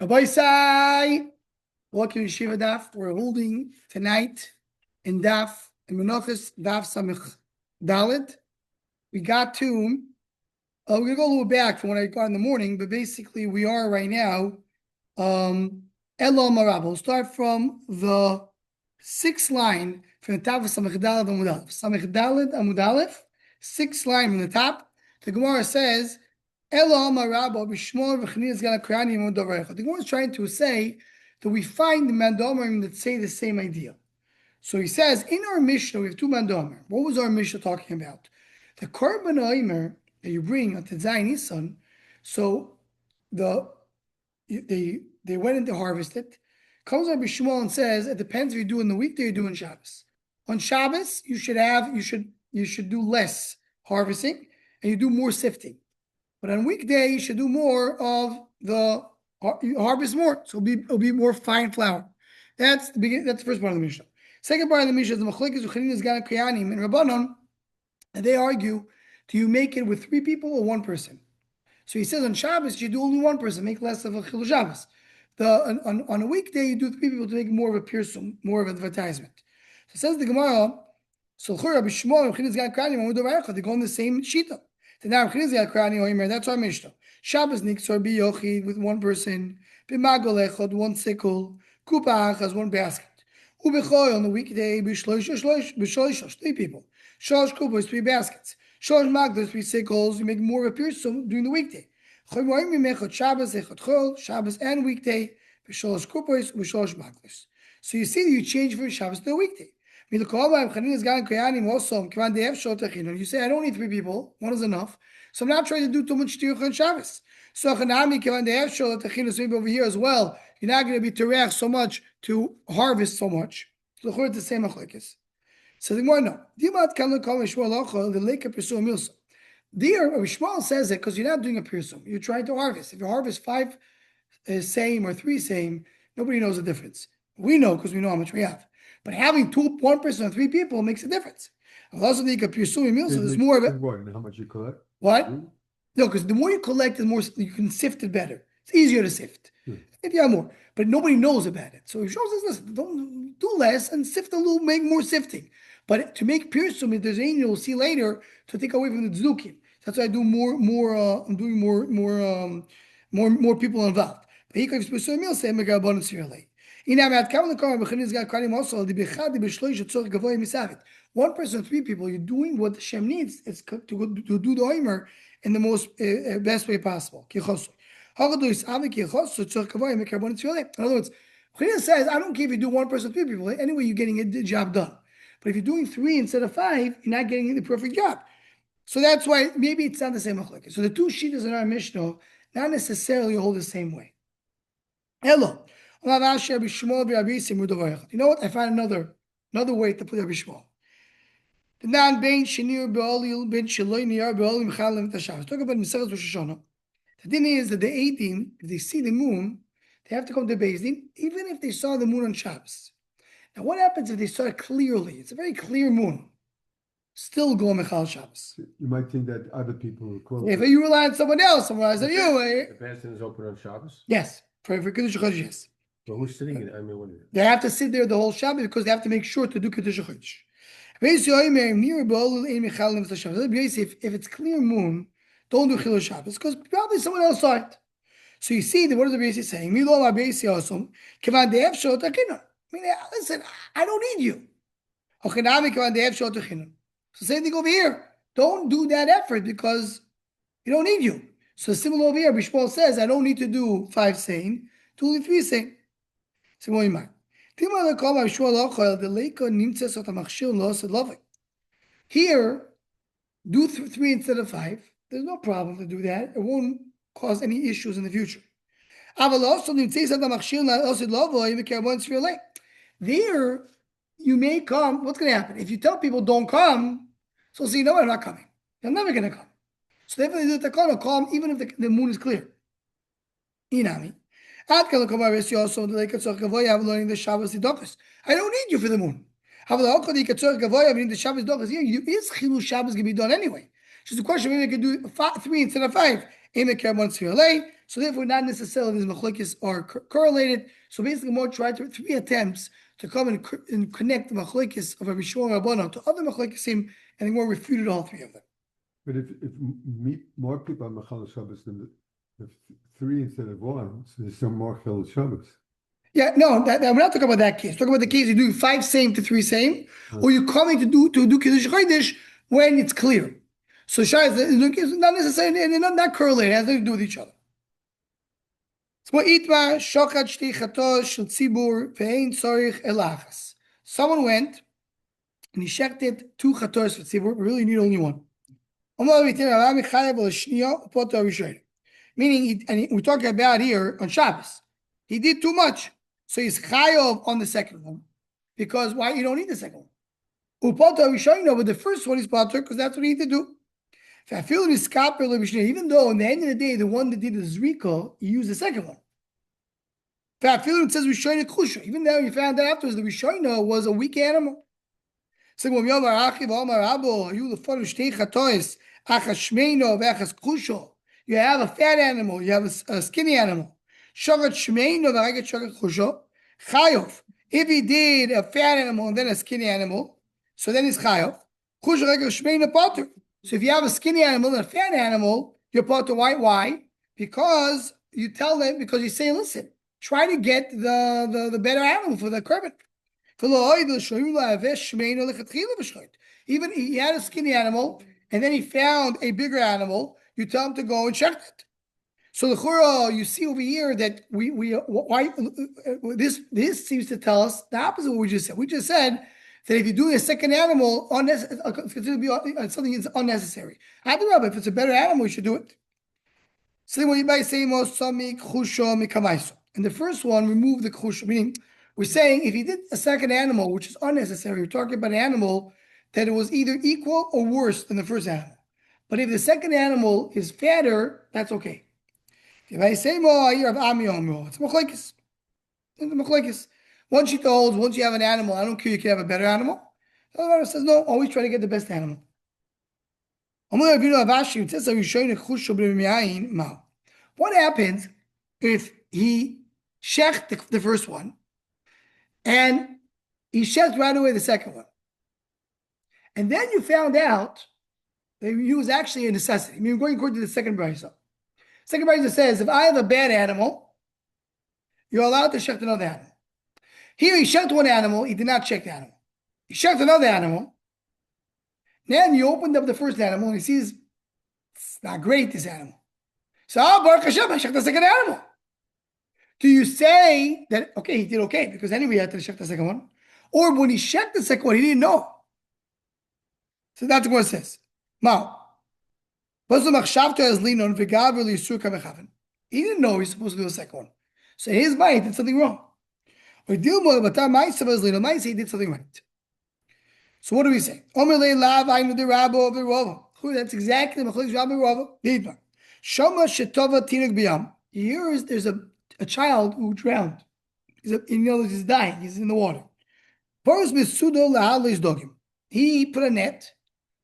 Rabbi Sai, welcome to Yeshiva Daf. We're holding tonight in Daf, in Menachos, Daf Samich Dalet. We got to, we're going to go a little back from what I got in the morning, but basically we are right now, Elo Marab. We'll start from the sixth line from the top of Samich Dalet Amud Aleph. Samich Dalet Amud Aleph, sixth line from the top. The Gemara says, the Gemara is trying to say that we find the Mandomerim that say the same idea. So he says, in our Mishnah, we have two Mandomerim. What was our Mishnah talking about? The Korban Omer that you bring on Tzai Nisan, so they went in to harvest it. Comes Rabbi Shmuel and says, it depends if you do in the weekday or you do in Shabbos. On Shabbos, you should do less harvesting and you do more sifting. But on weekday, you should do more of the harvest more, so it'll be more fine flour. That's the first part of the Mishnah. Second part of the Mishnah is the Machlekes Uchanin Gan Koyanim and Rabbanon, and they argue: do you make it with 3 people or 1 person? So he says on Shabbos you do only 1 person, make less of a Chilul Shabbos. On a weekday you do 3 people to make more of a pirsum, more of an advertisement. So says the Gemara, so Rabbi Shmuel and Uchanin Gan Koyanim they go on the same shita. That's our Mishnah. Shabbos Niksor Biyochid with 1 person, Bimagol Echad 1 sickle, Kupa has 1 basket. Ubechoy on the weekday, Bishloish 3 people. Shosh Kupa is 3 baskets. Shosh Magdos 3 sickles. You make more of a pirsum during the weekday. Shabbos Echad Chol, Shabbos and weekday, Bishloish Kupa, Bishloish Magdos. So you see that you change from Shabbos to the weekday. You say, I don't need 3 people, 1 is enough. So I'm not trying to do too much Tiruch on Shabbos. So maybe over here as well, you're not going to be Terech so much to harvest so much. So it's the same machlekes. So the more no. The lake of Pirsum Milsa. There, Shmuel says it because you're not doing a Pirsum. You're trying to harvest. If you harvest 5 same or 3 same, nobody knows the difference. We know because we know how much we have. But having 1 person or 3 people makes a difference. Also, there's more of it. How much you collect? What? No, because the more you collect, the more you can sift it better. It's easier to sift if you have more. But nobody knows about it. So he shows us, listen, don't do less and sift a little, make more sifting. But to make pirsum, if there's any, you'll see later, to take away from the tzdukim. That's why I do I'm doing more people involved. But he comes to pirsum, he'll say, one person, 3 people, you're doing what Hashem needs. It's to do the omer in the most best way possible. In other words, Chida says, I don't care if you do 1 person, 3 people. Anyway, you're getting the job done. But if you're doing 3 instead of 5, you're not getting the perfect job. So that's why maybe it's not the same machlekes. So the 2 shitas in our Mishnah not necessarily hold the same way. Hello. You know what? I found another way to put Rabbi Shmuel. The non bein shenir be'olil ben sheloi niyar be'olil mechalem t'shabbos. Talk about Masechus Rosh Hashanah. The thing is that the 18, if they see the moon, they have to come to Beis Din, even if they saw the moon on Shabbos. Now, what happens if they saw it clearly? It's a very clear moon. Still go Mechal Shabbos. You might think that other people will close. If you rely on someone else, someone else on you. The Beis Din is open on Shabbos? Yes. For Kiddush Chodesh, yes. So who's sitting in it? I mean, what is it? They have to sit there the whole Shabbat because they have to make sure to do Kiddush Chodesh. If it's clear moon, don't do Chilul Shabbos because probably someone else saw it. So you see, what is the Beis saying? Listen, I don't need you. So same thing over here. Don't do that effort because you don't need you. So similar over here, Bishpol says, I don't need to do 5 saying, do only 3 saying. Here, do 3 instead of 5. There's no problem to do that. It won't cause any issues in the future. There, you may come. What's going to happen? If you tell people don't come, so you know what, I'm not coming. I'm never going to come. So therefore, they do the call them even if the moon is clear. Inami. I don't need you for the moon. Here, is Chilul Shabbos going to be done anyway? Just a question, maybe I could do 3 instead of 5. So therefore, not necessarily these machlokes are correlated. So basically, more tried to 3 attempts to come and connect the machlokes of Rabbi Shimon and Rabbanan to other machlokes, and the more refuted all 3 of them. But if more people are Machal Shabbos than if 3 instead of 1, so there's some more Chil Shabbos. Yeah, no, we're not talking about that case. We're talking about the case you're doing 5 same to 3 same, or you're coming to do Kiddush Chodesh when it's clear. So Shai is not necessarily, and they're not correlated. It has nothing to do with each other. Someone went and he shechted 2 chatos for tzibur, but really you need only 1. Meaning, and we're talking about here on Shabbos, he did too much, so he's chayav on the second one, because why? You don't need the second one. But the first one is pater because that's what he need to do. Even though in the end of the day, the one that did the zrika, he used the second one. It says Rishoyna Kusha. Even though you found out afterwards the Rishoyna was a weak animal. So you have a fat animal, you have a skinny animal. If he did a fat animal and then a skinny animal, so then he's chayav. So if you have a skinny animal and a fat animal, you're potter. Why? Because you tell them, because you say, listen, try to get the better animal for the korban. Even he had a skinny animal and then he found a bigger animal, you tell him to go and check it. So the chura, you see over here that this seems to tell us the opposite of what we just said. We just said that if you do a second animal, something is unnecessary. If it's a better animal, you should do it. So what you might say, and the first one, remove the chusha, meaning we're saying if you did a second animal, which is unnecessary, we're talking about an animal that it was either equal or worse than the first animal. But if the second animal is fatter, that's okay. If I say more, it's machlokes. It's machlokes. One sheet holds, once you have an animal, I don't care, you can have a better animal. The other one says, no, always try to get the best animal. What happens if he shecht the first one and he shecht right away the second one? And then you found out that it was actually a necessity. I mean, going according to the second brayso. Second brayso says, if I have a bad animal, you're allowed to shecht another animal. Here he shecht one animal, he did not check the animal. He shecht another animal. Then you opened up the first animal and he sees it's not great, this animal. So, Baruch Hashem, I shecht the second animal. Do you say that, okay, he did okay, because anyway he had to shecht the second one? Or when he shecht the second one, he didn't know. So that's what it says. Now, he didn't know he's supposed to do the second one. So in his mind, he did something wrong. He did something right. So what do we say? That's exactly the Machlokes Rabbi Rava. Here there's a child who drowned. He's dying. He's in the water. He put a net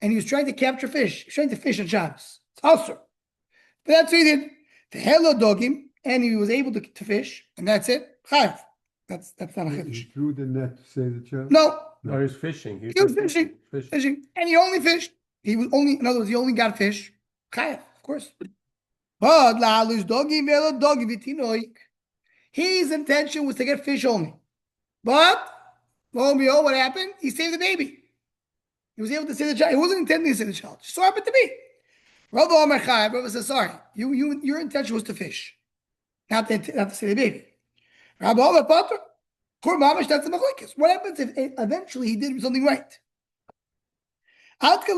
and he was trying to capture fish. He was trying to fish on Shabbos. It's also. But that's what he did. The hello dogim, and he was able to fish, and that's it. Chayav. That's not a He chiddush. threw the net to save the child? No. No, he's fishing. He was fishing. And he only fished. He was only, in other words, he only got fish. Chayav, of course. But his intention was to get fish only. But lo and behold, what happened? He saved the baby. He was able to save the child. He wasn't intending to save the child. Just so happened to be. Rabbi says, sorry, your intention was to fish, not to save the baby. Rabbi Pater, that's the machlokes. What happens if eventually he did something right? That's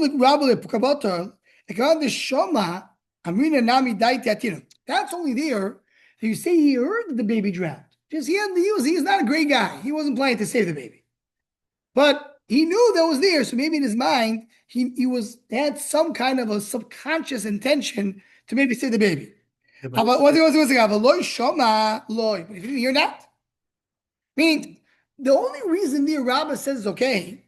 only there that you say he heard that the baby drowned. Just he's not a great guy. He wasn't planning to save the baby. But he knew that was there, so maybe in his mind, he had some kind of a subconscious intention to maybe save the baby. But if you didn't hear that, meaning the only reason the Rabbah says it's okay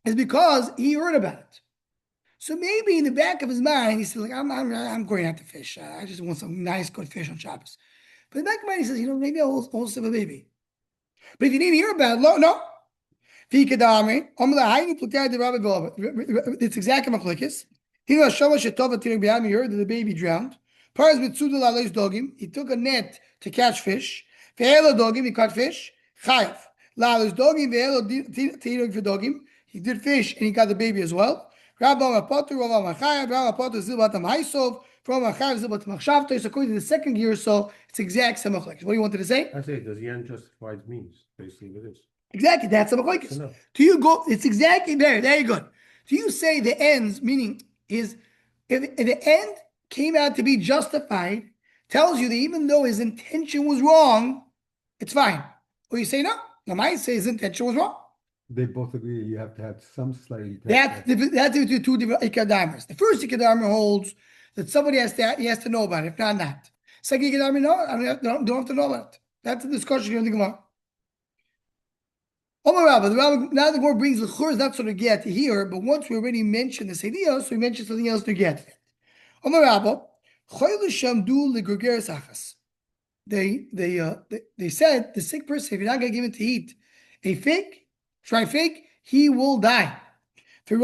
is because he heard about it. So maybe in the back of his mind, he said, like, I'm going out to fish. I just want some nice, good fish on Shabbos. But in the back of his mind, he says, maybe I'll also have a baby. But if you didn't hear about it, no. It's exactly machlekes. He was shamash shetova tirek b'yam. He heard that the baby drowned. Paras mitzuda la'lois dogim. He took a net to catch fish. Ve'elo dogim. He caught fish. Chayiv la'lois dogim. Ve'elo tirek v'dogim. He did fish and he got the baby as well. Rabba mapotu, Rabba machayav, Rabba mapotu zilbatam haisov. From machayav zilbatam machshavto. So according to the second year or so, it's exact same machlekes. What do you wanted to say? I say, does the end justify its means? Basically, it is. Exactly, that's the machlekes. Do you go? It's exactly there. There you go. Do you say the ends, meaning is if the end came out to be justified, tells you that even though his intention was wrong, it's fine. Or you say no. Lamai says his intention was wrong. They both agree you have to have some slight intention. That's the two different ikadamers. The first ikadamer holds that somebody has to know about it. If not. Second ikadamer, no, I don't have to know about it. That's the discussion here in the Gemara. Now the Gemara brings the chur is not sort of get here, but once we already mentioned this idea, so we mentioned something else to get it. They said the sick person, if you're not going to give him to eat a fig, try fig, he will die. 10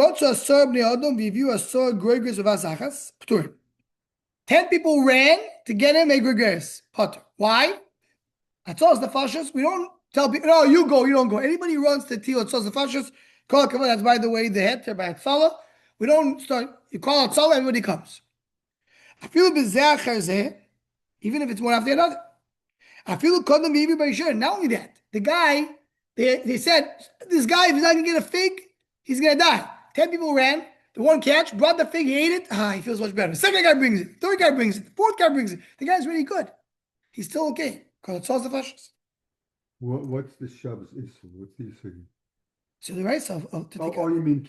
people ran to get him a gregarious potter. Why? That's all the fashas. We don't tell people, no, you go, you don't go. Anybody who runs to Tilo Tzos the Fashas, call it, that's by the way, the head by Tzala. We don't start, you call it Tzala, everybody comes. I feel even if it's one after another. I feel everybody should. Not only that, the guy, they said, this guy, if he's not going to get a fig, he's going to die. 10 people ran, the one catch, brought the fig, he ate it, he feels much better. The second guy brings it, third guy brings it, the fourth guy brings it. The guy's really good. He's still okay. Call it Tzos the Fashas. What's the Shabbos issue? What's the issue? So the rights of to take you mean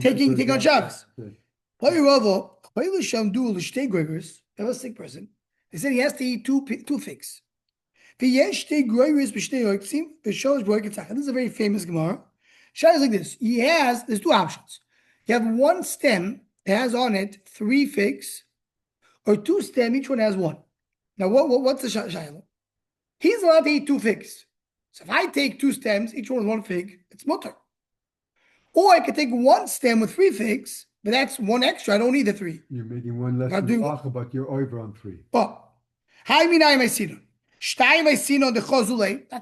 taking on Shabbos. Okay. Have a sick person. They said he has to eat two figs. This is a very famous Gemara. Shai is like this. There's two options. You have one stem that has on it 3 figs, or 2 stems, each one has 1. Now, what's the Shaila? He's allowed to eat 2 figs. So if I take 2 stems, each one with 1 fig, it's mutter. Or I could take 1 stem with 3 figs, but that's 1 extra. I don't need the 3. You're making 1 less than but you're over on 3. Oh. That's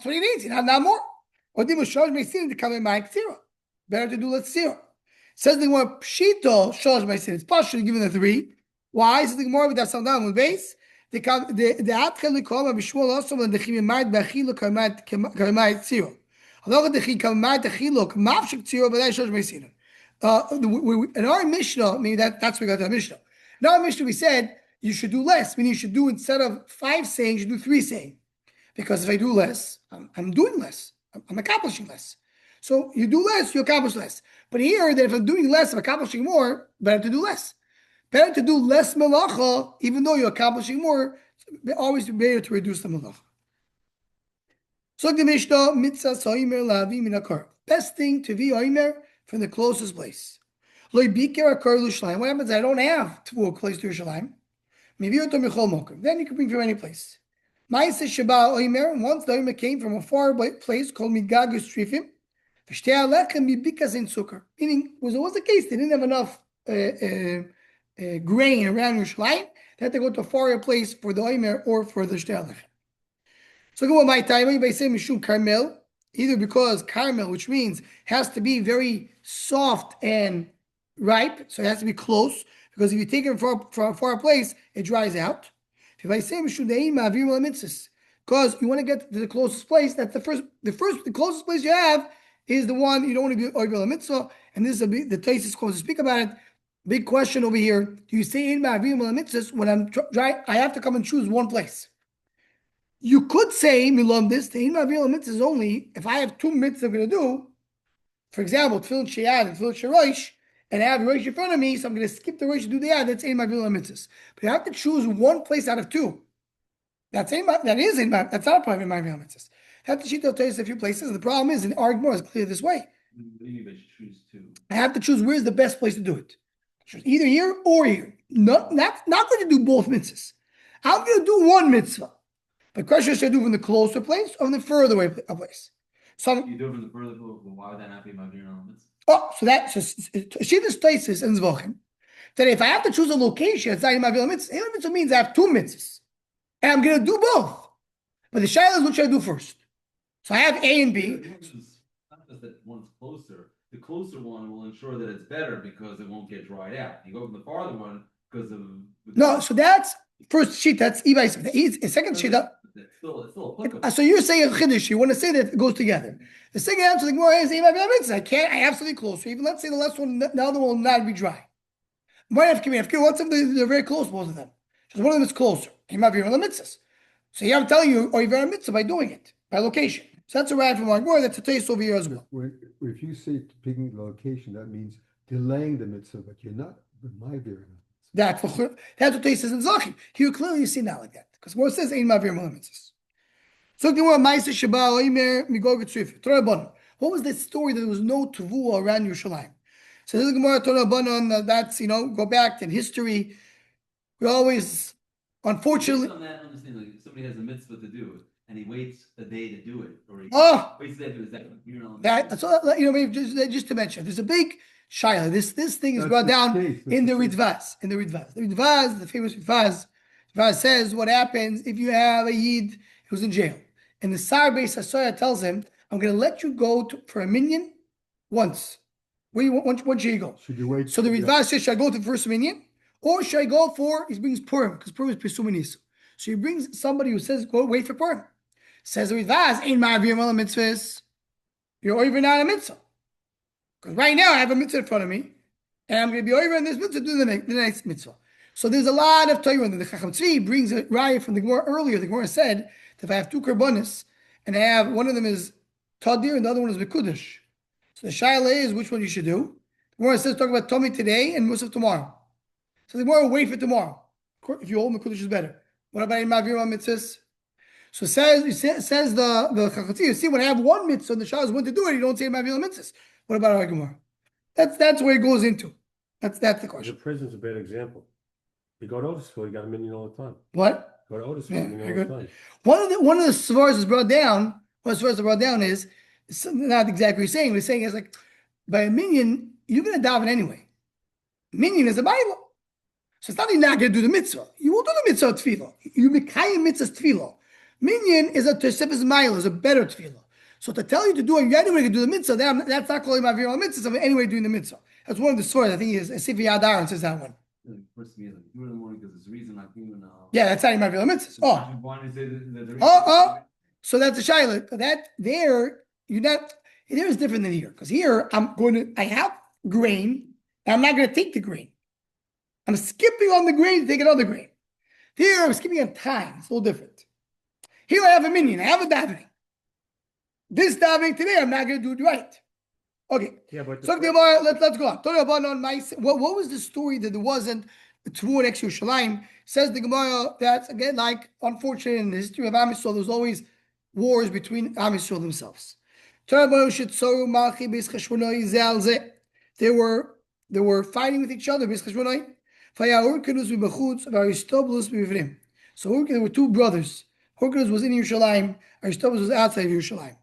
what he needs. He not more. Or to come in my ktira. Better to do let's 0. Says the more pshito shosh my sin. It's partially given the 3. Why? Says the more with that sound down with base. The atkel likoma b'shmuel also when the chimimait b'achiluk kamait tziro. Although the chimimait achiluk mafshik tziro, but that shows my sin. In our Mishnah, maybe that's what we got to the Mishnah. In our Mishnah, we said you should do less. Meaning you should do, instead of 5 saying, you should do 3 saying. Because if I do less, I'm doing less. I'm accomplishing less. So you do less, you accomplish less. But here, that if I'm doing less, I'm accomplishing more, better to do less. Better to do less melacha, even though you're accomplishing more. Always better to reduce the melacha. So the Mishnah, mitzvah soimer lavi minakar. Best thing to be oimer from the closest place. Lo biker akar l'shleim. What happens? I don't have to a place to Yerushalayim. Maybe you're to michol mokum. Then you can bring from any place. Ma'aseh sheba oimer. Once the oimer came from a far place called Migagus Trifim. V'shtei alechem mibikas in sukkar. Meaning, it was the case. They didn't have enough grain around Yerushalayim. They had to go to a far place for the oimer or for the shtei alechem. So go with my time. You may say mishum karmel, either because caramel, which means has to be very soft and ripe, so it has to be close. Because if you take it from a far place, it dries out. If I say mishum de'im because you want to get to the closest place, that's the closest place you have is the one you don't want to be oivel mitzvah. And this is the place is close to speak about it. Big question over here: do you say in ma'avim mitzvahs when I'm dry? I have to come and choose one place. You could say milom this the in ma'avim mitzvahs is only if I have 2 mitzvahs I'm going to do. For example, tefillin sheyad and tefillin sherosh, and I have rosh in front of me, so I'm going to skip the rosh to do the yad. That's in ma'avim mitzvahs. But I have to choose one place out of 2. That's not a part of in ma'avim mitzvahs. I have to cheat those a few places. The problem is, in argument is clear this way. I have to choose where's the best place to do it. So either here or here. Not going to do both mitzvahs. I'm going to do one mitzvah. But question should I do from the closer place or from the further away place? So You do it from the further place, well, why would that not be my dream elements? Shivas places in Zvachim. That if I have to choose a location, it's not in my mitzvah. Mitzvah means I have two mitzvahs. And I'm going to do both. But the shaila is what should I do first? So I have A and B. It's not just that one's closer. The closer one will ensure that it's better because it won't get dried out. You go from the farther one because of No, so that's first sheet. That's Ibais. The second sheet. It's still applicable. So you're saying a chiddush. You want to say that it goes together. The second answer, the Gemara is I can't. I have something closer. Even let's say the last one, the other one will not be dry. What's if they're very close, both of them? Because one of them is closer. So here I'm telling you, or you're mitzvah by doing it by location. So that's a right from our Gemara. That's a taste over here as well. If you say picking the location, that means delaying the mitzvah, but you're not ma'avir. That's what they says in Zachim. Here clearly you see not like that. Because what it says ain't ma'avir mitzvahs. So the Gemara Ma'aseh Sheba Oimer Migog Tzrif Torah Banon. What was the story that there was no Tavua around Yerushalayim? So this is Gemara Torah Banon. That's go back in history. We always, unfortunately. On that, understand, like, if somebody has a mitzvah to do and he waits a day to do it, or he waits a day to do it, That's all, maybe just to mention, there's a big shaila. This thing is brought down in the Ridvaz. The Ridvaz, the famous Ridvaz says what happens if you have a Yid who's in jail. And the Sar Beis HaSoya tells him, I'm going to let you go for a minyan once. When should you go? Should you wait? So the Ridvaz says, should I go to the first minyan? Or should I go for, he brings Purim, because Purim is Pesuminisu. So he brings somebody who says, go wait for Purim. Says the Ridvaz, ain't ma'avir mala mitzvahs. You're over not a mitzvah. Because right now I have a mitzvah in front of me, and I'm going to be over in this mitzvah to do the next mitzvah. So there's a lot of Torah. The Chacham Tzvi brings a raya from the Gemara earlier. The Gemara said that if I have two karbonis, and I have one of them is Tadir and the other one is Mekudesh. So the shaila is which one you should do. The Gemara says talk about Tomei today and Musaf tomorrow. So the Gemara will wait for tomorrow. If you hold Mekudesh is better. What about in Ma'avir mitzvahs? So says the Chacham Tzvi, you see when I have one mitzvah and the shaila is when to do it, you don't say Ma'avir mitzvahs. What about our Gemara? That's where it goes into. That's the question. The prison's a bad example. You go to Otisville, you got a minyan all the time. What? Go to Otisville, Yeah, minyan very all the good. time. One of the svars is brought down. One of the svars brought down is not exactly what he's saying. What he's saying is like by a minyan, you're gonna daven anyway. Minyan is a Bible. So it's not that you're not gonna do the mitzvah. You will do the mitzvah of tefillah. You mekayim mitzvah's tefillah. Minyan is a tosefes mile, is a better tefillah. So to tell you to do it, you anyway to do the mitzvah, that's not calling ma'avir al mitzvah. So anyway, doing the mitzvah. That's one of the stories. I think is Sifi Adaran says that one. First me is like, do it in the morning because it's the reason I'm human now. Yeah, that's how you ma'avir al mitzvah. Oh. Why do you say that So that's a shaila. That there, you're not. There is different than here because here I have grain, and I'm not going to take the grain. I'm skipping on the grain to take another grain. Here I'm skipping on time. It's a little different. Here I have a minyan. I have a davening. This davening today, I'm not going to do it right. Okay. Yeah, but So let's go on. What was the story that there wasn't a Tavua next to Yerushalayim? Says the Gemara that's again like unfortunate in the history of Am Yisrael. There's always wars between Am Yisrael themselves. They were fighting with each other. So there were two brothers. Hurkanus was in Yerushalayim. Aristobulus was outside of Yerushalayim.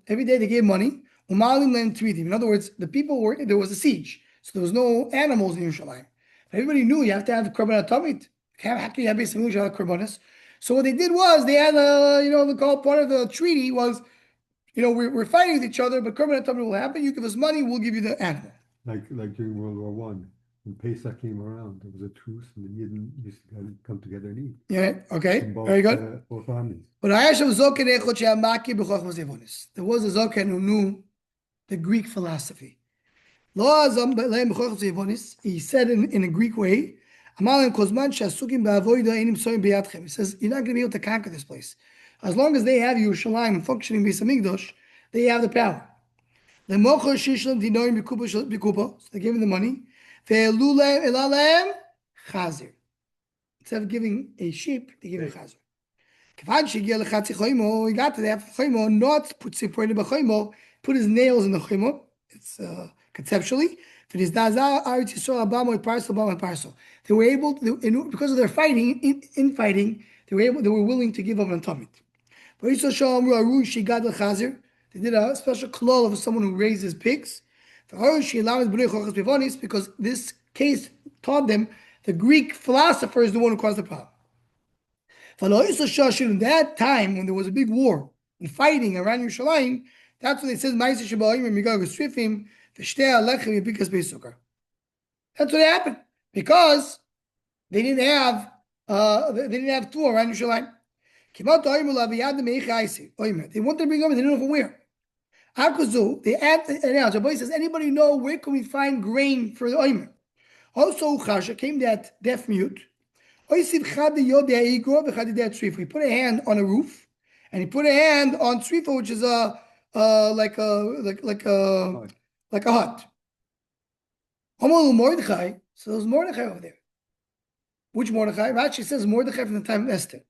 Every day they gave money. In other words, the people there was a siege. So there was no animals in Yerushalayim. Everybody knew you have to have the korban atomit. How can you have basically korbanos? So what they did was they had part of the treaty was, we're fighting with each other, but korban atomit will happen. You give us money, we'll give you the animal. Like during World War One, when Pesach came around, there was a truce, and the Yidden used to come together and eat. Yeah. Okay. From both, Very good. Both armies. But there was a Zoken who knew the Greek philosophy. He said in a Greek way, he says, you're not going to be able to conquer this place. As long as they have Yerushalayim functioning Beis Hamikdash, they have the power. So they gave him the money. Instead of giving a sheep, they gave him a chazer. He got to the half of put his nails in the choimo, it's conceptually. They were able to, because of their fighting, in fighting, they were willing to give up on Tamid. They did a special klal of someone who raises pigs. Because this case taught them the Greek philosopher is the one who caused the problem. In that time, when there was a big war and fighting around Yerushalayim, that's what it says. That's what happened because they didn't have tour around Yerushalayim. They wanted to bring over, they didn't know from where. They announced, Rabbi says, anybody know where can we find grain for the oimer? Also, came that deaf mute. He put a hand on a roof, and he put a hand on tzrifa, which is like a hut. So there's Mordechai over there. Which Mordechai? Rashi says Mordechai from the time of Esther.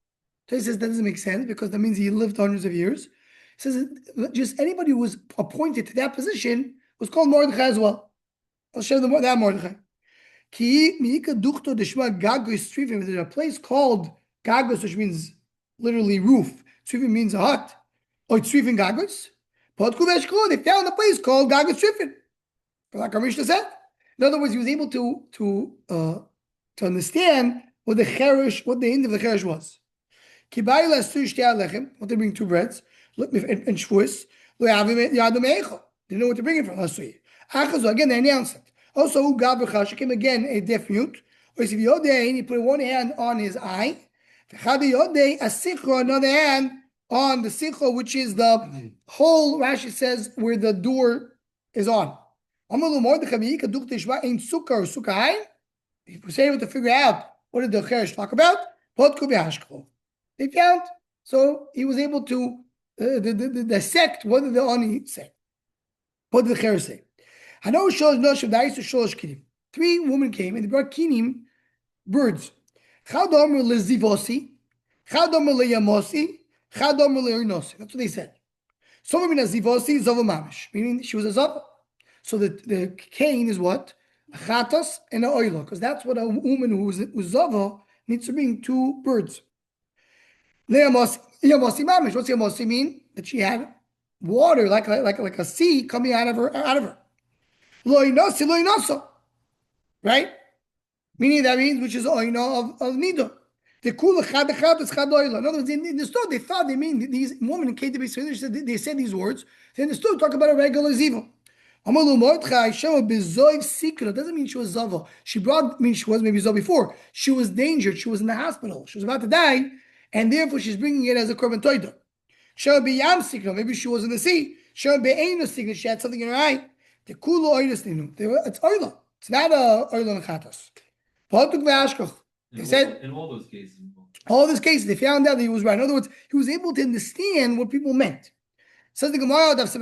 So he says that doesn't make sense because that means he lived hundreds of years. He says just anybody who was appointed to that position was called Mordechai as well. I'll show them that Mordechai. There's a place called Gagos, which means literally roof. Tzrifim means a hut. Or Tzrifim Gagos. They found a place called Gagos Tzrifim. Like our Mishnah said. In other words, he was able to understand what the end of the cherish was. What they bring 2 breads and shvuos. They didn't know what to bring it from. Again, they announced it. Also, came again a deaf mute. He put one hand on his eye. Another hand on the sikha, which is the hole, Rashi says, where the door is on. He was able to figure out what did the Cheresh talk about. They found, so he was able to dissect what did the Ani say. What did the Cheresh say? 3 women came and they brought kinim, birds. That's what they said. Some women are zivosi, zava mamish, meaning she was a zava. So the cane is what? A chatas and an oilo, because that's what a woman who's zava needs to bring 2 birds. Yamosi mamish. What's yamosi mean? That she had water like a sea coming out of her. Lo inoso. Right? Meaning that means which is oino of nido. The kula chad is chad oilo. In other words, in the story, they thought they mean these women came to be they said these words. They understood talk about a regular ziva. Amalu Mordechai Shema bezoiv sikra doesn't mean she was zava. She was maybe zava before. She was endangered. She was in the hospital. She was about to die, and therefore she's bringing it as a korban toida. Shema beyam sikra. Maybe she was in the sea. Shema be'einu sikra. She had something in her eye. The kula oilus ninu. It's oila. It's not a oila nechatas. They said in all those cases. All those cases, they found out that he was right. In other words, he was able to understand what people meant. Says the Gemara, who's the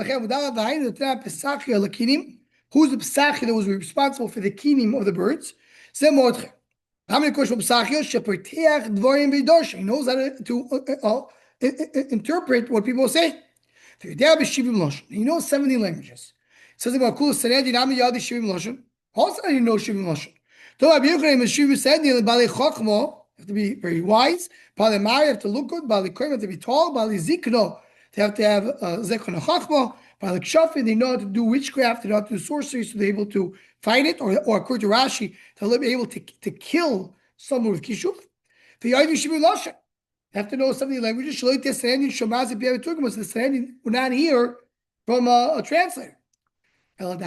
Pesachia that was responsible for the kinim of the birds? How many questions Pesachia? He knows how to interpret what people say. He knows 70 languages. Says the Gemara, also he knows Shivim Lashon. You have to be very wise. You have to look good. You have to be tall. They have to have zekon chachma. They know how to do witchcraft. They know how to do sorcery, so they're able to fight it. Or according to Rashi, they'll be able to kill someone with kishuf. You have to know 70 languages. So the Serenian will not hear from a translator. Not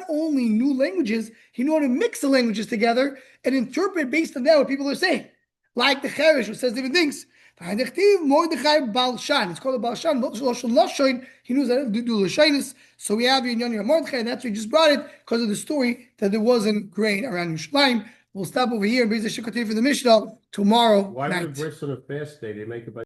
only knew languages, he knew how to mix the languages together and interpret based on that what people are saying. Like the Cheresh, who says different things. Mordechai Balshan. It's called a Balshan. He knows how to do Lashonis. So we have Yonyan Mordechai, and that's why we just brought it because of the story that there wasn't grain around Yerushalayim. We'll stop over here and continue for the Mishnah tomorrow night. Why would it rest on a fast day? They make it by